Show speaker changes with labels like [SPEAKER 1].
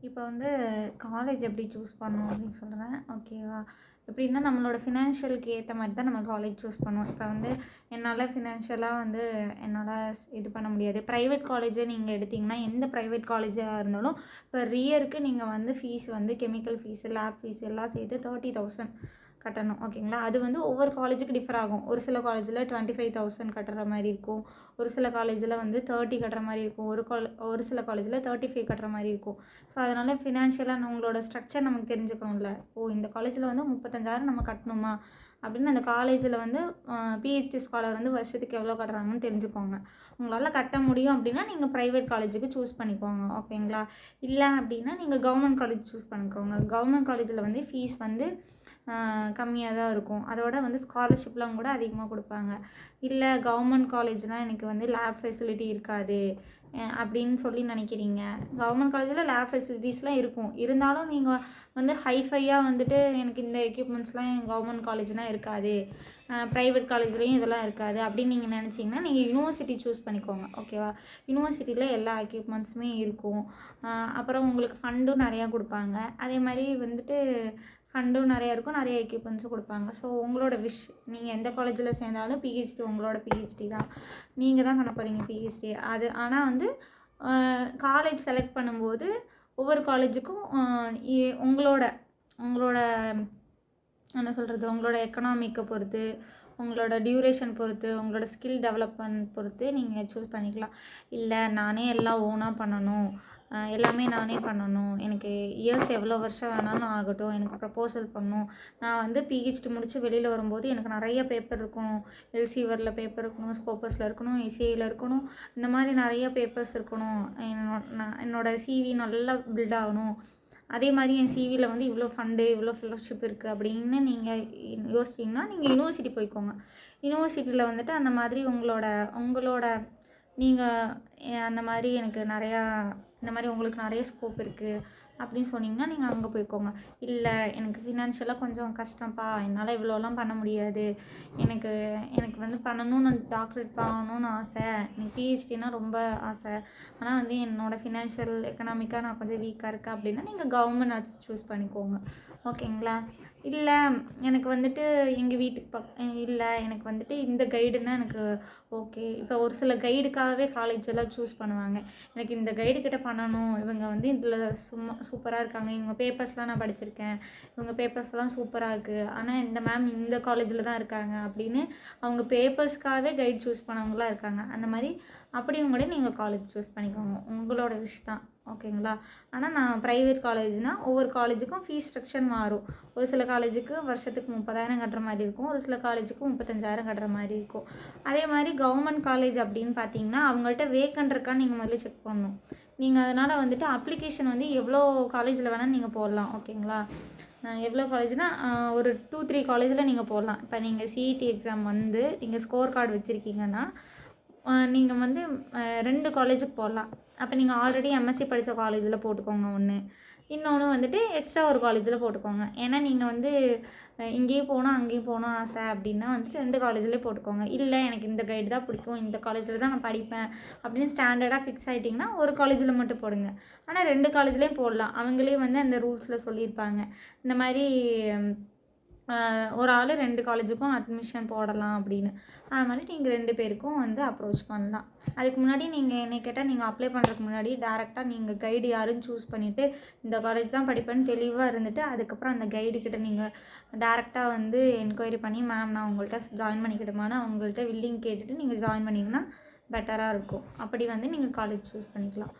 [SPEAKER 1] இப்போ வந்து காலேஜ் எப்படி சூஸ் பண்ணணும் அப்படின்னு சொல்கிறேன். ஓகேவா? எப்படின்னா நம்மளோட ஃபினான்ஷியலுக்கு ஏற்ற மாதிரி தான் நம்ம காலேஜ் சூஸ் பண்ணுவோம். இப்போ வந்து என்னால் ஃபினான்ஷியலாக வந்து என்னால் இது பண்ண முடியாது. ப்ரைவேட் காலேஜே நீங்கள் எடுத்திங்கன்னா எந்த ப்ரைவேட் காலேஜாக இருந்தாலும் இப்போ ரியருக்கு நீங்கள் வந்து ஃபீஸ் வந்து கெமிக்கல் ஃபீஸு, லேப் ஃபீஸ் எல்லாம் சேர்த்து 30,000 கட்டணும். ஓகேங்களா? அது வந்து ஒவ்வொரு காலேஜுக்கு டிஃபர் ஆகும். ஒரு சில காலேஜில் 25,000 கட்டுற மாதிரி இருக்கும். ஒரு சில காலேஜில் வந்து 30 கட்டுற மாதிரி இருக்கும். ஒரு சில காலேஜில் 35 கட்டுற மாதிரி இருக்கும். ஸோ அதனால் ஃபினான்ஷியலாக உங்களோட ஸ்ட்ரக்சர் நமக்கு தெரிஞ்சுக்கணும்ல. இந்த காலேஜில் வந்து 35,000 நம்ம கட்டணுமா அப்படின்னு அந்த காலேஜில் வந்து பிஹெச்டி ஸ்காலர் வந்து வருஷத்துக்கு எவ்வளோ கட்டுறாங்கன்னு தெரிஞ்சுக்கோங்க. உங்களால் கட்ட முடியும் அப்படின்னா நீங்கள் ப்ரைவேட் காலேஜுக்கு சூஸ் பண்ணிக்கோங்க. ஓகேங்களா? இல்லை அப்படின்னா நீங்கள் கவர்மெண்ட் காலேஜ் சூஸ் பண்ணிக்கோங்க. கவர்மெண்ட் காலேஜில் வந்து ஃபீஸ் வந்து கம்மியாக தான் இருக்கும். அதோட வந்து ஸ்காலர்ஷிப்லாம் கூட அதிகமாக கொடுப்பாங்க. இல்லை கவர்மெண்ட் காலேஜ்னால் எனக்கு வந்து லேப் ஃபெசிலிட்டி இருக்காது அப்படின்னு சொல்லி நினைக்கிறீங்க. கவர்மெண்ட் காலேஜில் லேப் ஃபெசிலிட்டிஸ்லாம் இருக்கும். இருந்தாலும் நீங்கள் வந்து ஹைஃபையாக வந்துட்டு எனக்கு இந்த எக்யூப்மெண்ட்ஸ்லாம் கவர்மெண்ட் காலேஜ்னால் இருக்காது, ப்ரைவேட் காலேஜ்லேயும் இதெல்லாம் இருக்காது அப்படின்னு நீங்கள் நினச்சிங்கன்னா நீங்கள் யூனிவர்சிட்டி சூஸ் பண்ணிக்கோங்க. ஓகேவா? யூனிவர்சிட்டியில் எல்லா எக்யூப்மெண்ட்ஸுமே இருக்கும். அப்புறம் உங்களுக்கு ஃபண்டும் நிறையா கொடுப்பாங்க. அதே மாதிரி வந்துட்டு ஃபண்டும் நிறையா இருக்கும், நிறைய எக்யூப்மெண்ட்ஸும் கொடுப்பாங்க. ஸோ உங்களோட விஷ், நீங்கள் எந்த காலேஜில் சேர்ந்தாலும் பிஹெச்டி உங்களோட பிஹெச்டி தான், நீங்கள் தான் பண்ண போகிறீங்க பிஹெச்டி. அது ஆனால் வந்து காலேஜ் செலக்ட் பண்ணும்போது ஒவ்வொரு காலேஜுக்கும் உங்களோட உங்களோட என்ன சொல்கிறது, உங்களோட எக்கனாமிக்கை பொறுத்து, உங்களோட டியூரேஷன் பொறுத்து, உங்களோட ஸ்கில் டெவலப்மெண்ட் பொறுத்து நீங்கள் சூஸ் பண்ணிக்கலாம். இல்லை நானே எல்லாம் ஓனாக பண்ணணும், எல்லாமே நானே பண்ணணும், எனக்கு இயர்ஸ் எவ்வளோ வருஷம் வேணாலும் ஆகட்டும், எனக்கு ப்ரப்போசல் பண்ணணும், நான் வந்து பிஹெச்டி முடித்து வெளியில் வரும்போது எனக்கு நிறைய பேப்பர் இருக்கணும், எல்சிவரில் பேப்பர் இருக்கணும், ஸ்கோப்பஸில் இருக்கணும், இசிஐயில் இருக்கணும், இந்த மாதிரி நிறைய பேப்பர்ஸ் இருக்கணும், என்னோட சிவி நல்லா பில்ட் ஆகணும், அதே மாதிரி என் சிவியில் வந்து இவ்வளோ ஃபண்டு இவ்வளோ ஃபெலோஷிப் இருக்குது அப்படின்னு நீங்கள் யோசிச்சிங்கன்னா நீங்கள் யூனிவர்சிட்டி போய்க்கோங்க. யூனிவர்சிட்டியில் வந்துட்டு அந்த மாதிரி உங்களோட நீங்கள் அந்த மாதிரி எனக்கு நிறையா இந்த மாதிரி உங்களுக்கு நிறைய ஸ்கோப் இருக்குது அப்படின்னு சொன்னீங்கன்னா நீங்கள் அங்கே போய்க்கோங்க. இல்லை எனக்கு ஃபினான்ஷியலாக கொஞ்சம் கஷ்டம்ப்பா, என்னால் இவ்வளோலாம் பண்ண முடியாது, எனக்கு எனக்கு வந்து பண்ணணும்னு டாக்டரேட் பண்ணணும்னு ஆசை, எனக்கு பிஹெச்டினா ரொம்ப ஆசை, ஆனால் வந்து என்னோடய ஃபினான்ஷியல் எக்கனாமிக்காக நான் கொஞ்சம் வீக்காக இருக்கேன் அப்படின்னா நீங்கள் கவர்மெண்ட் ஆர்ட்ஸ் சூஸ் பண்ணிக்கோங்க. ஓகேங்களா? இல்லை எனக்கு வந்துட்டு எங்கள் வீட்டுக்கு இல்லை எனக்கு வந்துட்டு இந்த கைடுன்னா எனக்கு ஓகே. இப்போ ஒரு சில கைடுக்காகவே காலேஜெல்லாம் சூஸ் பண்ணுவாங்க. எனக்கு இந்த கைடு கிட்ட பண்ணணும், இவங்க வந்து இதில் சூப்பராக இருக்காங்க, இவங்க பேப்பர்ஸ்லாம் நான் படிச்சிருக்கேன், இவங்க பேப்பர்ஸ்லாம் சூப்பராக இருக்குது, ஆனால் இந்த மேம் இந்த காலேஜில் தான் இருக்காங்க அப்படின்னு அவங்க பேப்பர்ஸ்க்காகவே கைடு சூஸ் பண்ணவங்களாம் இருக்காங்க. அந்த மாதிரி அப்படியும் கூட நீங்கள் காலேஜ் சூஸ் பண்ணிக்கோங்க. உங்களோட விஷ் தான். ஓகேங்களா? ஆனால் நான் ப்ரைவேட் காலேஜ்னால் ஒவ்வொரு காலேஜுக்கும் ஃபீஸ் ஸ்ட்ரக்சர் மாறும். ஒரு சில காலேஜுக்கு வருஷத்துக்கு 30,000 கட்டுற மாதிரி இருக்கும், ஒரு சில காலேஜுக்கு 35,000 கட்டுற மாதிரி இருக்கும். அதே மாதிரி கவர்மெண்ட் காலேஜ் அப்படின்னு பார்த்தீங்கன்னா அவங்கள்ட்ட வேக்கண்ட் இருக்கான்னு நீங்கள் முதல்ல செக் பண்ணணும். நீங்கள் அதனால் வந்துட்டு அப்ளிகேஷன் வந்து எவ்வளோ காலேஜில் வேணால் நீங்கள் போடலாம். ஓகேங்களா? எவ்வளோ காலேஜ்னால் ஒரு 2-3 காலேஜில் நீங்கள் போடலாம். இப்போ நீங்கள் சிஇடி எக்ஸாம் வந்து நீங்கள் ஸ்கோர் கார்டு வச்சுருக்கீங்கன்னா நீங்கள் வந்து 2 காலேஜுக்கு போடலாம். அப்போ நீங்கள் ஆல்ரெடி எம்எஸ்சி படித்த காலேஜில் போட்டுக்கோங்க ஒன்று, இன்னொன்று வந்துட்டு எக்ஸ்ட்ரா ஒரு காலேஜில் போட்டுக்கோங்க. ஏன்னா நீங்கள் வந்து இங்கேயும் போகணும் அங்கேயும் போகணும் ஆசை அப்படின்னா வந்துட்டு 2 காலேஜ்லேயே போட்டுக்கோங்க. இல்லை எனக்கு இந்த கைடு தான் பிடிக்கும், இந்த காலேஜில் தான் நான் படிப்பேன் அப்படின்னு ஸ்டாண்டர்டாக ஃபிக்ஸ் ஆகிட்டிங்கன்னா ஒரு காலேஜில் மட்டும் போடுங்க. ஆனால் 2 காலேஜ்லேயும் போடலாம். அவங்களே வந்து அந்த ரூல்ஸில் சொல்லியிருப்பாங்க. இந்த மாதிரி ஒரு ஆள் 2 காலேஜுக்கும் அட்மிஷன் போடலாம் அப்படின்னு. அது மாதிரி நீங்கள் 2 பேருக்கும் வந்து அப்ரோச் பண்ணலாம். அதுக்கு முன்னாடி நீங்கள் என்னை கேட்டால் நீங்கள் அப்ளை பண்ணுறதுக்கு முன்னாடி டேரெக்டாக நீங்கள் கைடு யாருன்னு சூஸ் பண்ணிவிட்டு இந்த காலேஜ் தான் படிப்பேன்னு தெளிவாக இருந்துட்டு அதுக்கப்புறம் அந்த கைடுக்கிட்ட நீங்கள் டேரெக்டாக வந்து என்கொயரி பண்ணி மேம் நான் உங்கள்கிட்ட ஜாயின் பண்ணிக்கிட்டுமான்னு அவங்கள்ட்ட வில்லிங் கேட்டுட்டு நீங்கள் ஜாயின் பண்ணிங்கன்னா பெட்டராக இருக்கும். அப்படி வந்து நீங்கள் காலேஜ் சூஸ் பண்ணிக்கலாம்.